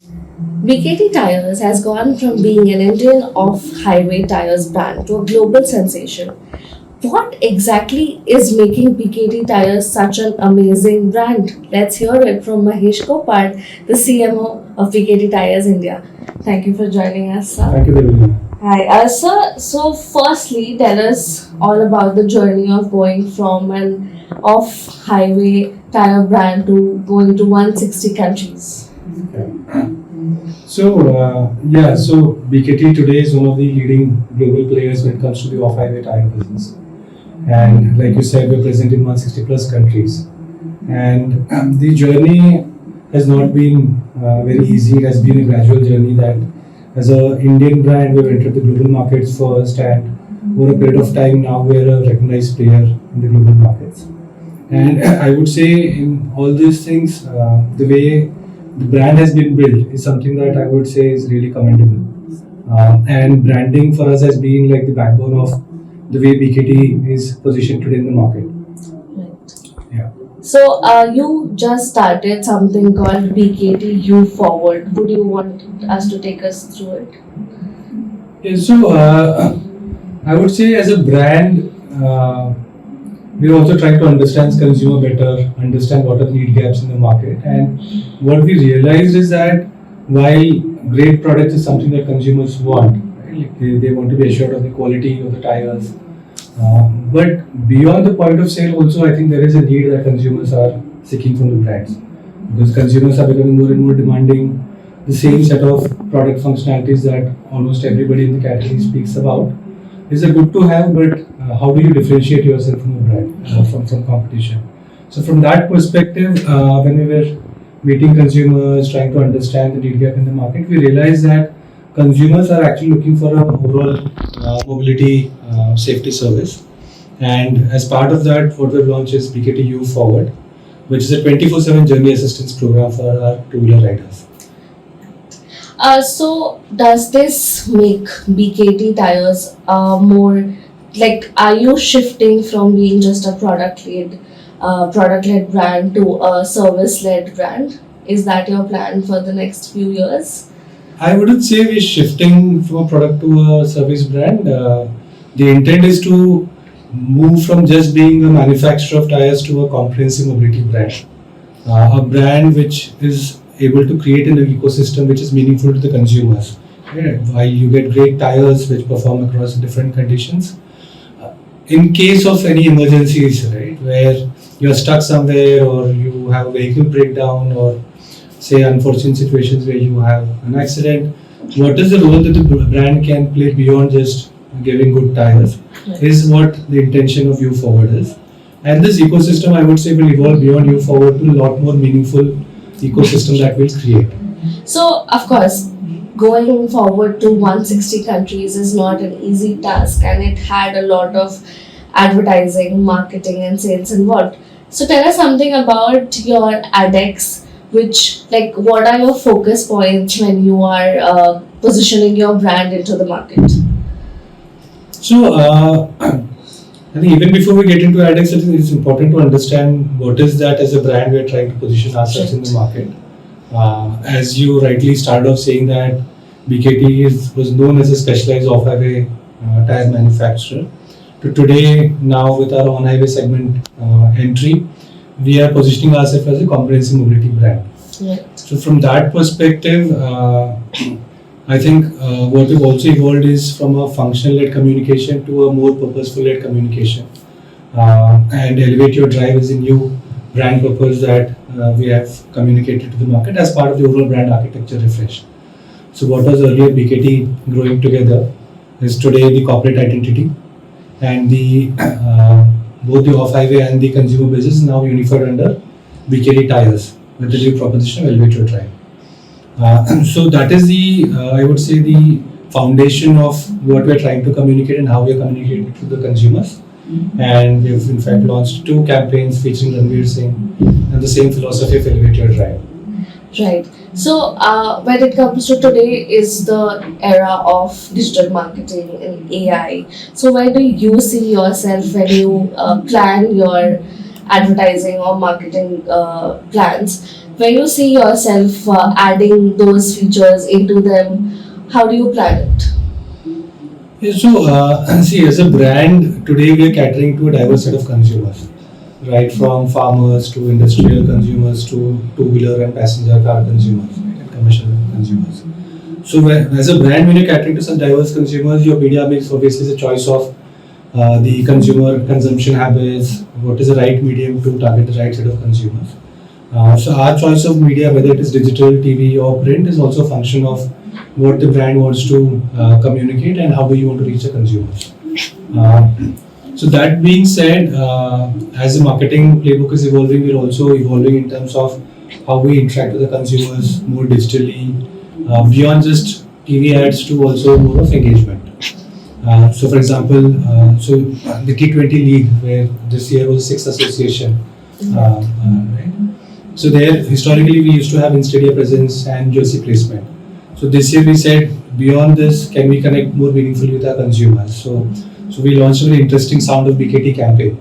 BKT Tires has gone from being an Indian off-highway tires brand to a global sensation. What exactly is making BKT Tires such an amazing brand? Let's hear it from Mahesh Koppad, the CMO of BKT Tyres India. Thank you for joining us, sir. Thank you, Devina. Hi, sir. So, firstly, tell us all about the journey of going from an off-highway tire brand to going to 160 countries. So BKT today is one of the leading global players when it comes to the off-highway tire business. And like you said, we're present in 160 plus countries. And the journey has not been very easy. It has been a gradual journey that as an Indian brand, we've entered the global markets first, and over a period of time now, we're a recognized player in the global markets. And I would say in all these things, the way the brand has been built is something that I would say is really commendable. And branding for us has been like the backbone of the way BKT is positioned today in the market. Right. Yeah. So, you just started something called BKT YouForward. Would you want us to take us through it? I would say as a brand, we're also trying to understand consumer better, understand what are the need gaps in the market, and what we realized is that while great products is something that consumers want, right? Like they want to be assured of the quality of the tires, but beyond the point of sale, also I think there is a need that consumers are seeking from the brands because consumers are becoming more and more demanding the same set of product functionalities that almost everybody in the category speaks about. Is a good to have, but how do you differentiate yourself from a brand, from competition? So from that perspective, when we were meeting consumers, trying to understand the need gap in the market, we realized that consumers are actually looking for an overall mobility safety service. And as part of that, what we've launched is BKT YouForward, which is a 24/7 journey assistance program for our two-wheeler riders. So, does this make BKT Tires more like? Are you shifting from being just a product-led brand to a service-led brand? Is that your plan for the next few years? I wouldn't say we're shifting from a product to a service brand. The intent is to move from just being a manufacturer of tires to a comprehensive mobility brand. A brand which is able to create an ecosystem which is meaningful to the consumers. Yeah, while you get great tires which perform across different conditions, in case of any emergencies, right, where you're stuck somewhere or you have a vehicle breakdown or say unfortunate situations where you have an accident, what is the role that the brand can play beyond just giving good tires is what the intention of YouForward is. And this ecosystem, I would say, will evolve beyond YouForward to a lot more meaningful ecosystem that we'll create. So, of course, going forward to 160 countries is not an easy task, and it had a lot of advertising, marketing, and sales involved. So, tell us something about your ADEX, like, what are your focus points when you are positioning your brand into the market? I think even before we get into ADEX, I think it's important to understand what is that as a brand we're trying to position ourselves in the market. As you rightly started off saying that BKT was known as a specialized off-highway tire manufacturer. To today, now with our on-highway segment entry, we are positioning ourselves as a comprehensive mobility brand. Right. So from that perspective, I think what we've also evolved is from a functional-led communication to a more purposeful-led communication. And Elevate Your Drive is a new brand purpose that we have communicated to the market as part of the overall brand architecture refresh. So what was earlier BKT growing together is today the corporate identity, and the both the off-highway and the consumer business is now unified under BKT Tires with the new proposition of Elevate Your Drive. So that is I would say the foundation of what we're trying to communicate and how we're communicating to the consumers. And we've in fact launched 2 campaigns featuring Ranveer Singh and the same philosophy of Elevate Your Drive. Right. So, when it comes to today is the era of digital marketing and AI. So, where do you see yourself when you plan your advertising or marketing plans? Where you see yourself adding those features into them, how do you plan it? Yeah, so, see, as a brand, today we are catering to a diverse set of consumers, right? From farmers to industrial consumers to two-wheeler and passenger car consumers, right? And commercial consumers. So, as a brand, when you're catering to such diverse consumers, your media mix obviously is a choice of the consumer consumption habits, what is the right medium to target the right set of consumers. So our choice of media, whether it is digital, TV or print, is also a function of what the brand wants to communicate and how do you want to reach the consumers. Uh, so that being said, as the marketing playbook is evolving, we're also evolving in terms of how we interact with the consumers more digitally, beyond just TV ads to also more of engagement. So, for example, the T20 League, where this year was the sixth association, right? So there, historically, we used to have in-stadium presence and jersey placement. So this year, we said beyond this, can we connect more meaningfully with our consumers? So we launched a very interesting Sound of BKT campaign,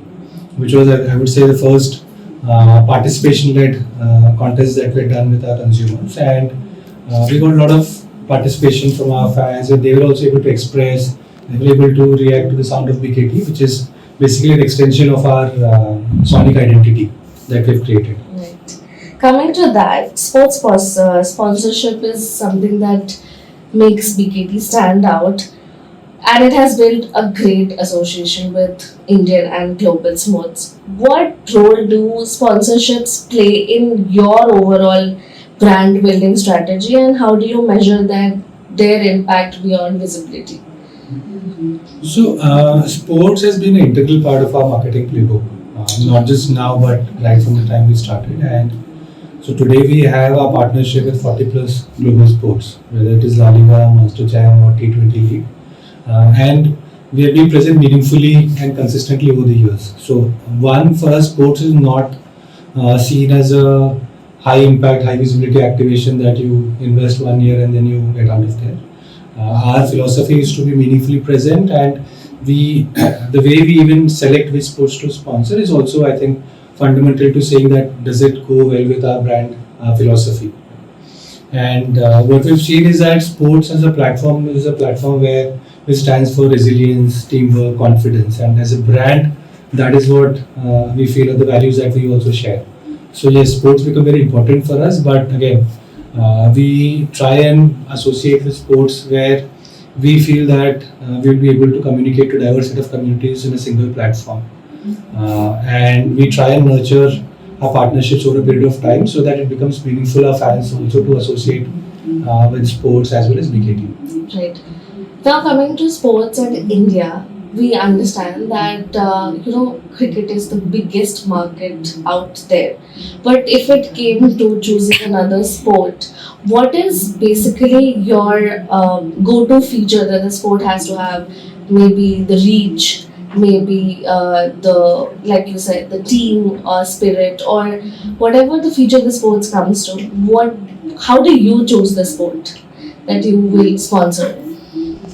which was, I would say, the first participation-led contest that we had done with our consumers, and we got a lot of participation from our fans, and they were also able to express, they were able to react to the Sound of BKT, which is basically an extension of our sonic identity that we've created. Right. Coming to that, sponsorship is something that makes BKT stand out, and it has built a great association with Indian and global sports. What role do sponsorships play in your overall brand building strategy, and how do you measure their impact beyond visibility? So, sports has been an integral part of our marketing playbook, not just now, but right from the time we started. And so today we have a partnership with 40 plus global sports, whether it is La Liga, Monster Jam, or T20 League. And we have been present meaningfully and consistently over the years. So, one, for us, sports is not seen as a high impact, high visibility activation that you invest 1 year and then you get out of there. Our philosophy is to be meaningfully present, and we, the way we even select which sports to sponsor is also, I think, fundamental to saying that does it go well with our brand philosophy. And what we've seen is that sports as a platform is a platform where it stands for resilience, teamwork, confidence, and as a brand, that is what we feel are the values that we also share. So yes, sports become very important for us, but again, we try and associate with sports where we feel that we'll be able to communicate to diverse set of communities in a single platform. And we try and nurture our partnerships over a period of time so that it becomes meaningful our fans also to associate with sports as well as BKT. Right. Now coming to sports and India, we understand that cricket is the biggest market out there. But if it came to choosing another sport, what is basically your go-to feature that the sport has to have? Maybe the reach, maybe the, like you said, the team spirit, or whatever the feature the sports comes to. How do you choose the sport that you will sponsor?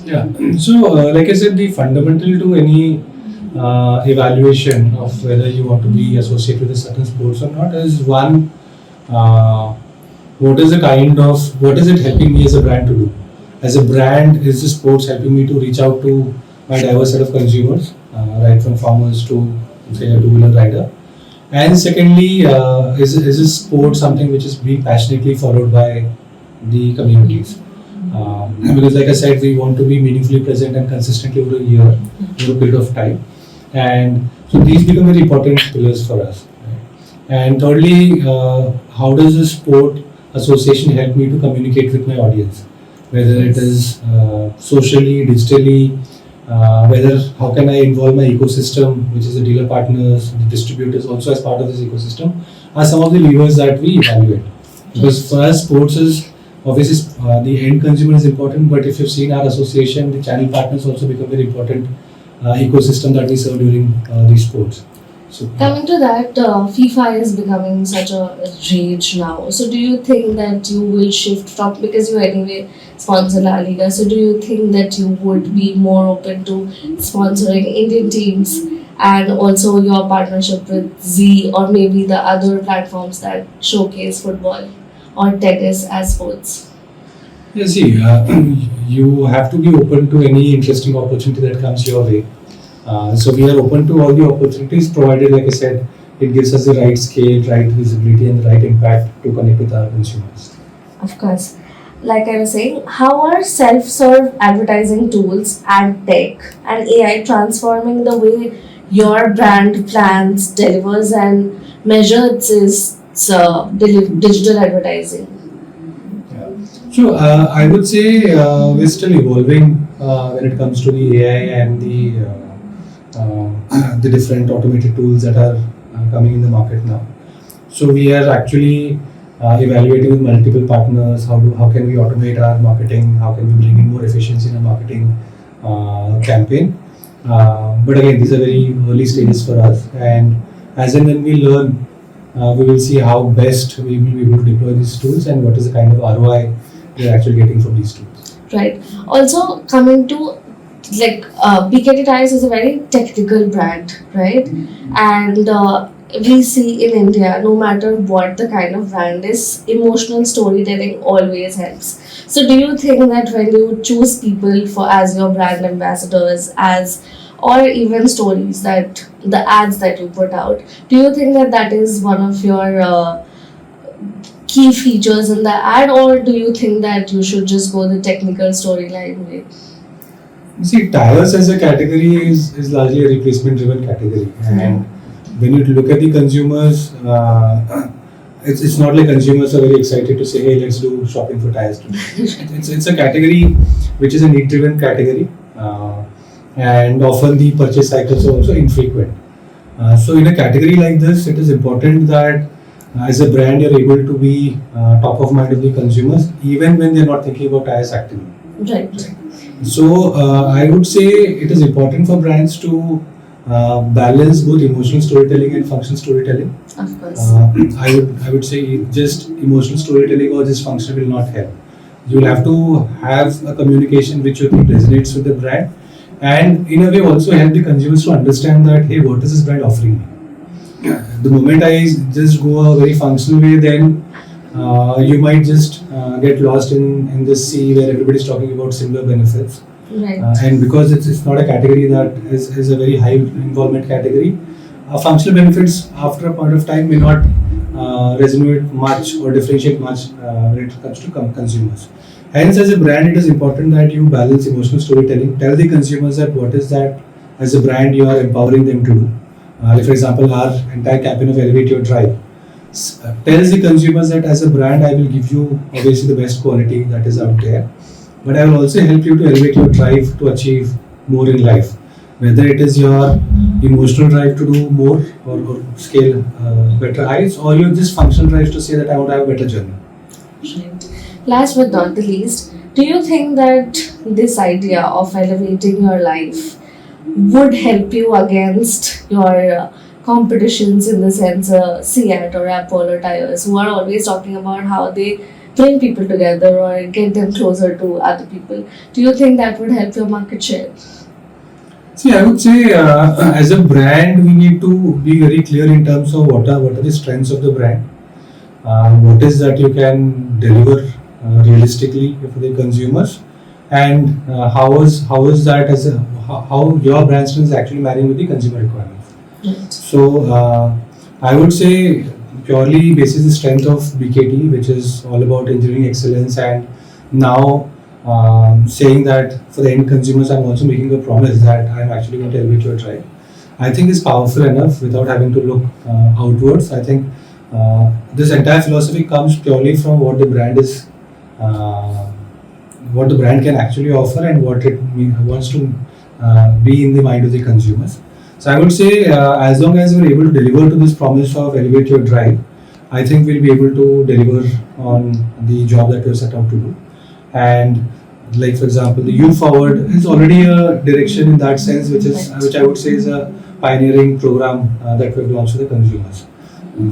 Yeah. So, like I said, the fundamental to any evaluation of whether you want to be associated with a certain sports or not is one, what is it helping me as a brand to do? As a brand, is the sports helping me to reach out to my diverse set of consumers, right from farmers to say a two-wheeler rider? And secondly, is this sport something which is being passionately followed by the communities? Because like I said, we want to be meaningfully present and consistently over a year, over a period of time. And so these become very important pillars for us. Right? And thirdly, how does the sport association help me to communicate with my audience? Whether it is socially, digitally, whether how can I involve my ecosystem, which is the dealer partners, the distributors also as part of this ecosystem, are some of the levers that we evaluate. Because for us, sports is obviously the end consumer is important, but if you've seen our association, the channel partners also become very important ecosystem that we serve during these sports. So Coming to that, FIFA is becoming such a rage now. So, do you think that you will shift from, because you anyway sponsor La Liga, so do you think that you would be more open to sponsoring Indian teams and also your partnership with Z or maybe the other platforms that showcase football or tennis as sports? Yeah, see, you have to be open to any interesting opportunity that comes your way. So we are open to all the opportunities provided, like I said, it gives us the right scale, right visibility, and the right impact to connect with our consumers. Of course. Like I was saying, how are self serve advertising tools, ad tech, and AI transforming the way your brand plans, delivers, and measures its digital advertising? Yeah. So I would say we're still evolving when it comes to the AI and the different automated tools that are coming in the market now. So we are actually evaluating with multiple partners how can we automate our marketing, how can we bring in more efficiency in our marketing campaign. But again, these are very early stages for us, and as and when we learn, we will see how best we will be able to deploy these tools and what is the kind of ROI we are actually getting from these tools. Right. Also, coming to BKT Tyres is a very technical brand, right? And we see in India, no matter what the kind of brand is, emotional storytelling always helps. So, do you think that when you choose people for as your brand ambassadors, as or even stories that the ads that you put out, do you think that that is one of your key features in the ad, or do you think that you should just go the technical storyline way? See, tires as a category is largely a replacement driven category. And when you look at the consumers, it's not like consumers are very excited to say, hey, let's do shopping for tires today. It's a category which is a need driven category. And often the purchase cycles are also infrequent. So in a category like this, it is important that as a brand you're able to be top of mind of the consumers even when they're not thinking about tires actively. Right. So I would say it is important for brands to balance both emotional storytelling and functional storytelling. Of course. I would say just emotional storytelling or just function will not help. You'll have to have a communication which you think resonates with the brand, and in a way also help the consumers to understand that, hey, what is this brand offering me? The moment I just go a very functional way, then you might just get lost in this sea where everybody's talking about similar benefits. Right. And because it's not a category that is a very high involvement category, functional benefits after a point of time may not resonate much or differentiate much when it comes to consumers. Hence, as a brand, it is important that you balance emotional storytelling. Tell the consumers that what is that as a brand you are empowering them to do. Like for example, our entire campaign of Elevate Your Drive tells the consumers that as a brand, I will give you obviously the best quality that is out there, but I will also help you to elevate your drive to achieve more in life. Whether it is your emotional drive to do more or scale better heights, or your just functional drive to say that I want to have a better journey. Right. Last but not the least, do you think that this idea of elevating your life would help you against your competitions in the sense Seat or Apollo tires who are always talking about how they bring people together or get them closer to other people? Do you think that would help your market share? See, I would say as a brand, we need to be very clear in terms of what are the strengths of the brand, what is that you can deliver realistically for the consumers, and how is that as how your brand strength is actually marrying with the consumer requirements. Right. So I would say purely basis the strength of BKT, which is all about engineering excellence, and now saying that for the end consumers, I'm also making a promise that I'm actually going to elevate your drive. I think is powerful enough without having to look outwards. I think this entire philosophy comes purely from what the brand is, what the brand can actually offer, and what it wants to be in the mind of the consumers. So I would say, as long as we're able to deliver to this promise of elevate your drive, I think we'll be able to deliver on the job that we're set out to do. And like for example, the YouForward is already a direction in that sense, which I would say is a pioneering program that we've launched to the consumers.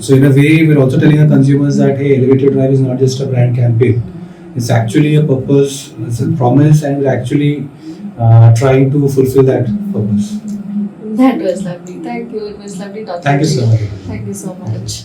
So in a way, we're also telling our consumers that hey, elevate your drive is not just a brand campaign. It's actually a purpose, it's a promise, and we're actually trying to fulfill that purpose. That was lovely. Thank you. It was lovely talking Thank you to so you. much. Thank you so much.